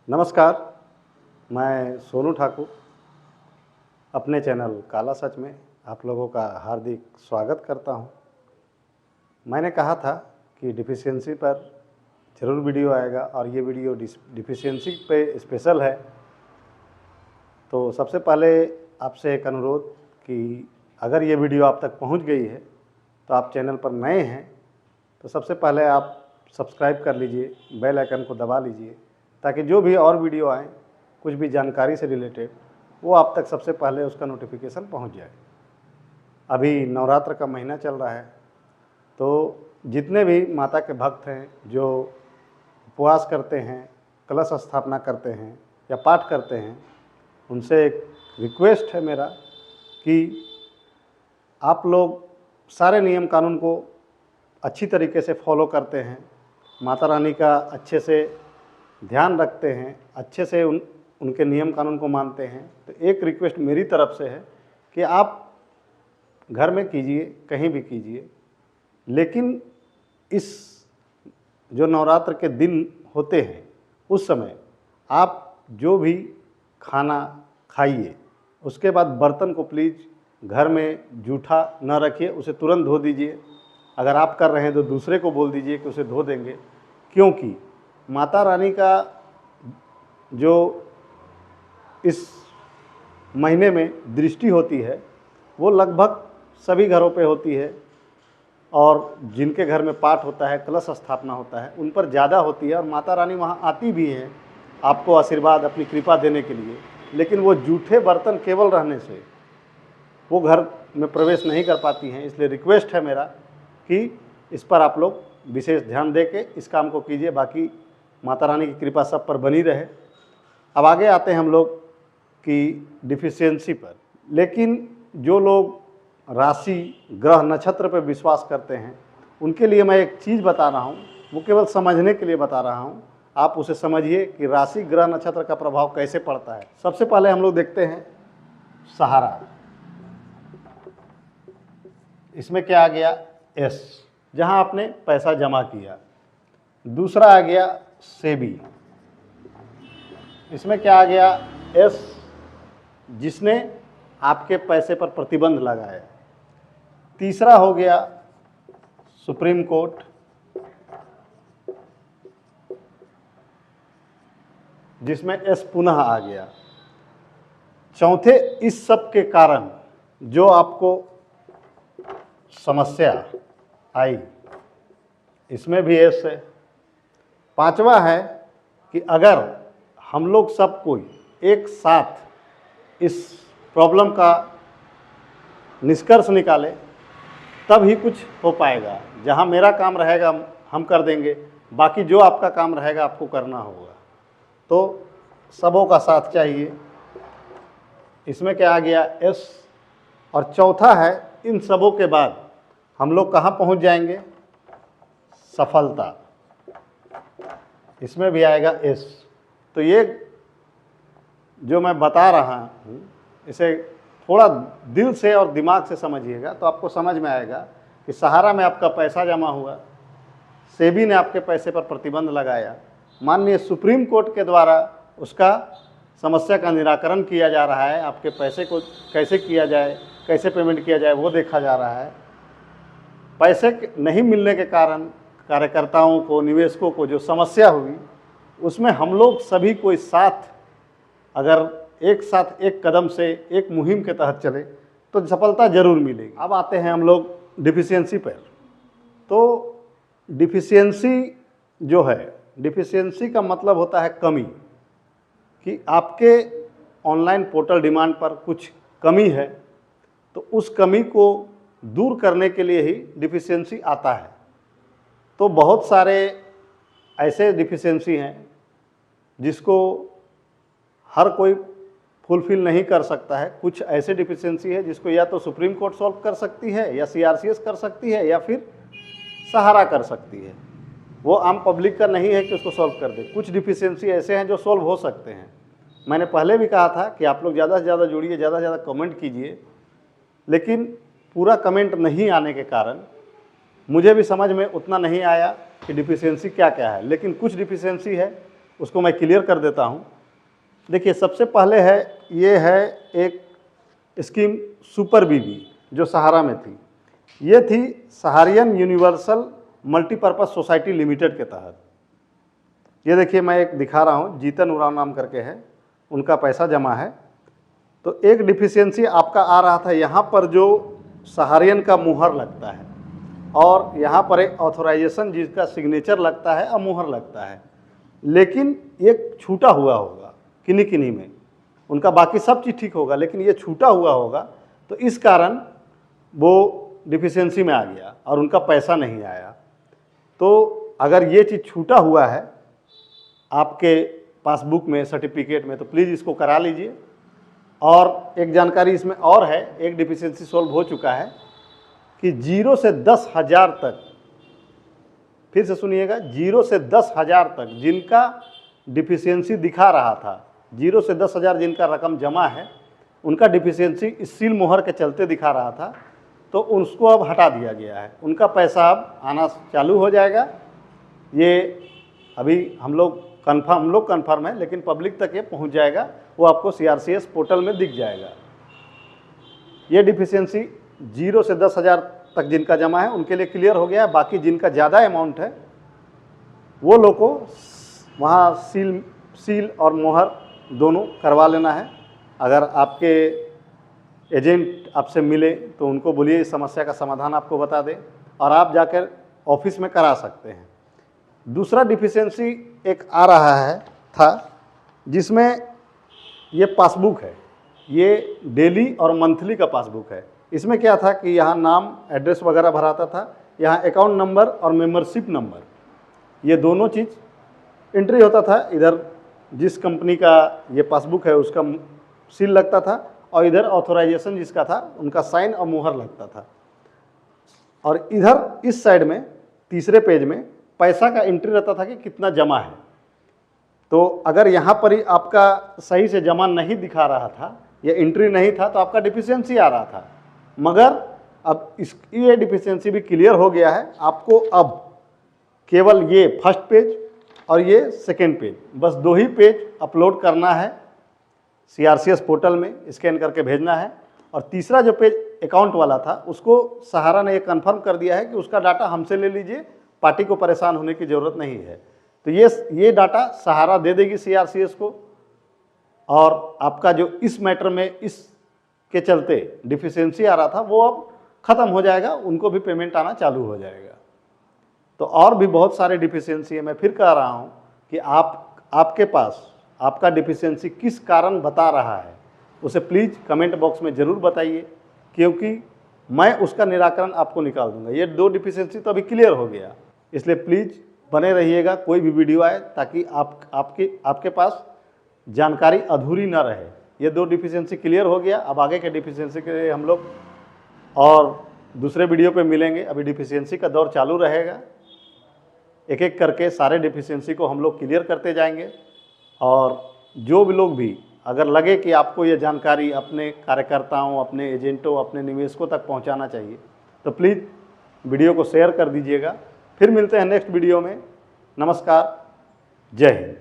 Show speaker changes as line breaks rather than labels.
नमस्कार, मैं सोनू ठाकुर अपने चैनल काला सच में आप लोगों का हार्दिक स्वागत करता हूं। मैंने कहा था कि डिफिशियंसी पर ज़रूर वीडियो आएगा और ये वीडियो डिफिशियंसी पे स्पेशल है। तो सबसे पहले आपसे एक अनुरोध कि अगर ये वीडियो आप तक पहुंच गई है तो आप चैनल पर नए हैं तो सबसे पहले आप सब्सक्राइब कर लीजिए, बेल आइकन को दबा लीजिए ताकि जो भी और वीडियो आए कुछ भी जानकारी से रिलेटेड वो आप तक सबसे पहले उसका नोटिफिकेशन पहुंच जाए। अभी नवरात्र का महीना चल रहा है तो जितने भी माता के भक्त हैं जो उपवास करते हैं, कलश स्थापना करते हैं या पाठ करते हैं, उनसे एक रिक्वेस्ट है मेरा कि आप लोग सारे नियम कानून को अच्छी तरीके से फॉलो करते हैं, माता रानी का अच्छे से ध्यान रखते हैं, अच्छे से उनके नियम कानून को मानते हैं। तो एक रिक्वेस्ट मेरी तरफ से है कि आप घर में कीजिए, कहीं भी कीजिए, लेकिन इस जो नवरात्र के दिन होते हैं उस समय आप जो भी खाना खाइए उसके बाद बर्तन को प्लीज़ घर में जूठा न रखिए, उसे तुरंत धो दीजिए। अगर आप कर रहे हैं तो दूसरे को बोल दीजिए कि उसे धो देंगे, क्योंकि माता रानी का जो इस महीने में दृष्टि होती है वो लगभग सभी घरों पे होती है और जिनके घर में पाठ होता है, कलश स्थापना होता है, उन पर ज़्यादा होती है और माता रानी वहाँ आती भी हैं आपको आशीर्वाद, अपनी कृपा देने के लिए। लेकिन वो जूठे बर्तन केवल रहने से वो घर में प्रवेश नहीं कर पाती हैं। इसलिए रिक्वेस्ट है मेरा कि इस पर आप लोग विशेष ध्यान दे के इस काम को कीजिए। बाकी माता रानी की कृपा सब पर बनी रहे। अब आगे आते हैं हम लोग कि डिफिशियंसी पर। लेकिन जो लोग राशि, ग्रह, नक्षत्र पर विश्वास करते हैं उनके लिए मैं एक चीज़ बता रहा हूँ, वो केवल समझने के लिए बता रहा हूँ। आप उसे समझिए कि राशि, ग्रह, नक्षत्र का प्रभाव कैसे पड़ता है। सबसे पहले हम लोग देखते हैं सहारा। इसमें क्या आ गया? एस, जहाँ आपने पैसा जमा किया। दूसरा आ गया सेबी। इसमें क्या आ गया? एस, जिसने आपके पैसे पर प्रतिबंध लगाया। तीसरा हो गया सुप्रीम कोर्ट, जिसमें एस पुनः आ गया। चौथे, इस सब के कारण जो आपको समस्या आई, इसमें भी एस है। पांचवा है कि अगर हम लोग सब कोई एक साथ इस प्रॉब्लम का निष्कर्ष निकाले तब ही कुछ हो पाएगा। जहाँ मेरा काम रहेगा हम कर देंगे, बाकी जो आपका काम रहेगा आपको करना होगा। तो सबों का साथ चाहिए। इसमें क्या आ गया? एस। और चौथा है, इन सबों के बाद हम लोग कहाँ पहुँच जाएंगे? सफलता। इसमें भी आएगा एस। तो ये जो मैं बता रहा हूँ इसे थोड़ा दिल से और दिमाग से समझिएगा तो आपको समझ में आएगा कि सहारा में आपका पैसा जमा हुआ, सेबी ने आपके पैसे पर प्रतिबंध लगाया, माननीय सुप्रीम कोर्ट के द्वारा उसका समस्या का निराकरण किया जा रहा है, आपके पैसे को कैसे किया जाए, कैसे पेमेंट किया जाए वो देखा जा रहा है। पैसे नहीं मिलने के कारण कार्यकर्ताओं को, निवेशकों को जो समस्या हुई उसमें हम लोग सभी कोई साथ, अगर एक साथ एक कदम से एक मुहिम के तहत चले तो सफलता जरूर मिलेगी। अब आते हैं हम लोग डिफिशियंसी पर। तो डिफिशियंसी जो है, डिफिशियंसी का मतलब होता है कमी, कि आपके ऑनलाइन पोर्टल डिमांड पर कुछ कमी है तो उस कमी को दूर करने के लिए ही डिफिशियंसी आता है। तो बहुत सारे ऐसे डिफिशियंसी हैं जिसको हर कोई फुलफिल नहीं कर सकता है। कुछ ऐसे डिफिशियंसी है जिसको या तो सुप्रीम कोर्ट सॉल्व कर सकती है, या सीआरसीएस कर सकती है, या फिर सहारा कर सकती है। वो आम पब्लिक का नहीं है कि उसको सॉल्व कर दे। कुछ डिफिशियंसी ऐसे हैं जो सॉल्व हो सकते हैं। मैंने पहले भी कहा था कि आप लोग ज़्यादा से ज़्यादा जुड़िए, ज़्यादा से ज़्यादा कमेंट कीजिए, लेकिन पूरा कमेंट नहीं आने के कारण मुझे भी समझ में उतना नहीं आया कि डिफिशियंसी क्या क्या है। लेकिन कुछ डिफिशियंसी है उसको मैं क्लियर कर देता हूँ। देखिए, सबसे पहले है, ये है एक स्कीम सुपर बीबी जो सहारा में थी। ये थी सहारियन यूनिवर्सल मल्टीपर्पज़ सोसाइटी लिमिटेड के तहत। ये देखिए, मैं एक दिखा रहा हूँ, जीतन उरांव नाम करके है, उनका पैसा जमा है। तो एक डिफिशियंसी आपका आ रहा था, यहाँ पर जो सहारियन का मुहर लगता है और यहाँ पर एक ऑथोराइजेशन जिसका सिग्नेचर लगता है और मुहर लगता है, लेकिन ये छूटा हुआ होगा किन्हीं किन्हीं में, उनका बाकी सब चीज़ ठीक होगा लेकिन ये छूटा हुआ होगा, तो इस कारण वो डिफिशियंसी में आ गया और उनका पैसा नहीं आया। तो अगर ये चीज़ छूटा हुआ है आपके पासबुक में, सर्टिफिकेट में, तो प्लीज़ इसको करा लीजिए। और एक जानकारी इसमें और है, एक डिफिशियंसी सॉल्व हो चुका है कि 0 से 10,000 तक, फिर से सुनिएगा, 0 से 10,000 तक जिनका डिफिशियंसी दिखा रहा था, 0 से 10,000 जिनका रकम जमा है, उनका डिफिशियंसी इस सील मोहर के चलते दिखा रहा था, तो उसको अब हटा दिया गया है। उनका पैसा अब आना चालू हो जाएगा। ये अभी हम लोग कन्फर्म है, लेकिन पब्लिक तक ये पहुंच जाएगा, वो आपको CRCS पोर्टल में दिख जाएगा। ये डिफिशियंसी 0 से 10,000 तक जिनका जमा है उनके लिए क्लियर हो गया है। बाकी जिनका ज़्यादा अमाउंट है वो लोग को वहाँ सील और मोहर दोनों करवा लेना है। अगर आपके एजेंट आपसे मिले तो उनको बोलिए इस समस्या का समाधान आपको बता दें, और आप जाकर ऑफिस में करा सकते हैं। दूसरा डिफिशियंसी एक आ रहा है था, जिसमें ये पासबुक है, ये डेली और मंथली का पासबुक है। इसमें क्या था कि यहाँ नाम, एड्रेस वगैरह भराता था, यहाँ अकाउंट नंबर और मेंबरशिप नंबर, ये दोनों चीज़ एंट्री होता था। इधर जिस कंपनी का ये पासबुक है उसका सील लगता था, और इधर ऑथोराइजेशन जिसका था उनका साइन और मुहर लगता था। और इधर इस साइड में तीसरे पेज में पैसा का एंट्री रहता था कि कितना जमा है। तो अगर यहाँ पर ही आपका सही से जमा नहीं दिखा रहा था या एंट्री नहीं था तो आपका डिफिशियंसी आ रहा था। मगर अब ये डिफिशियंसी भी क्लियर हो गया है। आपको अब केवल ये फर्स्ट पेज और ये सेकेंड पेज, बस 2 ही पेज अपलोड करना है CRCS पोर्टल में, स्कैन करके भेजना है। और तीसरा जो पेज अकाउंट वाला था उसको सहारा ने ये कन्फर्म कर दिया है कि उसका डाटा हमसे ले लीजिए, पार्टी को परेशान होने की ज़रूरत नहीं है। तो ये डाटा सहारा दे देगी CRCS को, और आपका जो इस मैटर में इसके चलते डिफिशियंसी आ रहा था वो अब ख़त्म हो जाएगा, उनको भी पेमेंट आना चालू हो जाएगा। तो और भी बहुत सारे डिफिशियंसी है। मैं फिर कह रहा हूँ कि आपके पास आपका डिफिशियंसी किस कारण बता रहा है उसे प्लीज़ कमेंट बॉक्स में ज़रूर बताइए, क्योंकि मैं उसका निराकरण आपको निकाल दूंगा। ये 2 डिफिशियंसी तो अभी क्लियर हो गया, इसलिए प्लीज़ बने रहिएगा, कोई भी वीडियो आए, ताकि आपके पास जानकारी अधूरी ना रहे। ये 2 डिफिशियंसी क्लियर हो गया। अब आगे के डिफिशियंसी के लिए हम लोग और दूसरे वीडियो पे मिलेंगे। अभी डिफिशियंसी का दौर चालू रहेगा, एक एक करके सारे डिफिशियंसी को हम लोग क्लियर करते जाएंगे। और जो भी लोग भी अगर लगे कि आपको ये जानकारी अपने कार्यकर्ताओं, अपने एजेंटों, अपने निवेशकों तक पहुंचाना चाहिए, तो प्लीज़ वीडियो को शेयर कर दीजिएगा। फिर मिलते हैं नेक्स्ट वीडियो में। नमस्कार, जय हिंद।